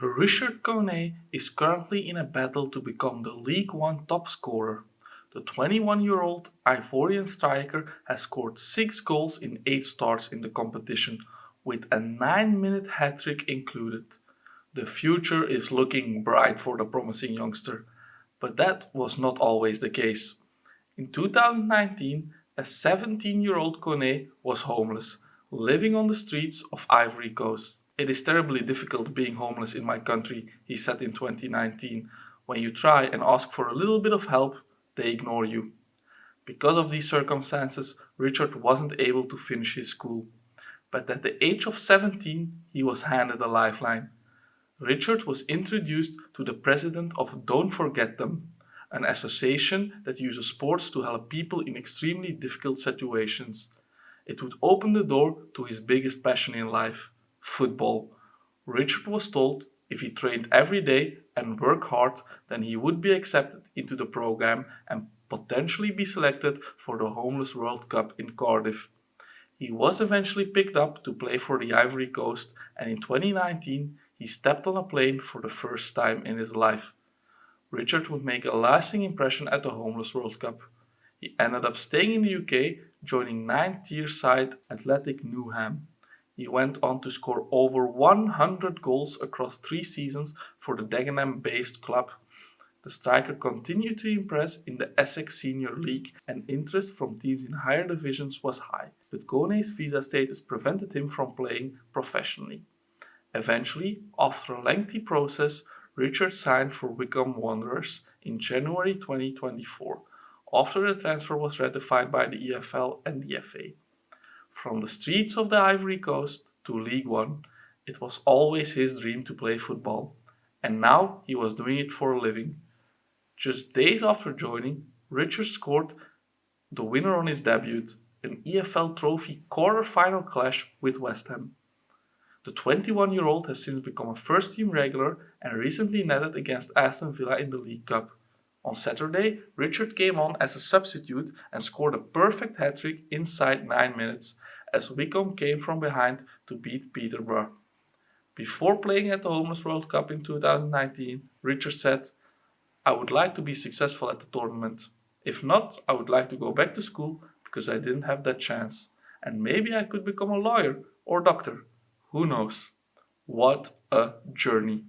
Richard Kone is currently in a battle to become the League One top scorer. The 21-year-old Ivorian striker has scored 6 goals in 8 starts in the competition, with a 9-minute hat-trick included. The future is looking bright for the promising youngster, but that was not always the case. In 2019, a 17-year-old Kone was homeless, living on the streets of Ivory Coast. It is terribly difficult being homeless in my country, he said in 2019. When you try and ask for a little bit of help, they ignore you. Because of these circumstances, Richard wasn't able to finish his school. But at the age of 17, he was handed a lifeline. Richard was introduced to the president of Don't Forget Them, an association that uses sports to help people in extremely difficult situations. It would open the door to his biggest passion in life, football. Richard was told if he trained every day and worked hard, then he would be accepted into the program and potentially be selected for the Homeless World Cup in Cardiff. He was eventually picked up to play for the Ivory Coast, and in 2019 he stepped on a plane for the first time in his life. Richard would make a lasting impression at the Homeless World Cup. He ended up staying in the UK, joining 9th-tier side Athletic Newham. He went on to score over 100 goals across 3 seasons for the Dagenham-based club. The striker continued to impress in the Essex Senior League, and interest from teams in higher divisions was high, but Kone's visa status prevented him from playing professionally. Eventually, after a lengthy process, Richard signed for Wycombe Wanderers in January 2024, after the transfer was ratified by the EFL and the FA. From the streets of the Ivory Coast to League One, it was always his dream to play football, and now he was doing it for a living. Just days after joining, Richard scored the winner on his debut, an EFL Trophy quarter-final clash with West Ham. The 21-year-old has since become a first-team regular and recently netted against Aston Villa in the League Cup. On Saturday, Richard came on as a substitute and scored a perfect hat-trick inside 9 minutes as Wycombe came from behind to beat Peterborough. Before playing at the Homeless World Cup in 2019, Richard said, "I would like to be successful at the tournament. If not, I would like to go back to school because I didn't have that chance. And maybe I could become a lawyer or doctor. Who knows?" What a journey!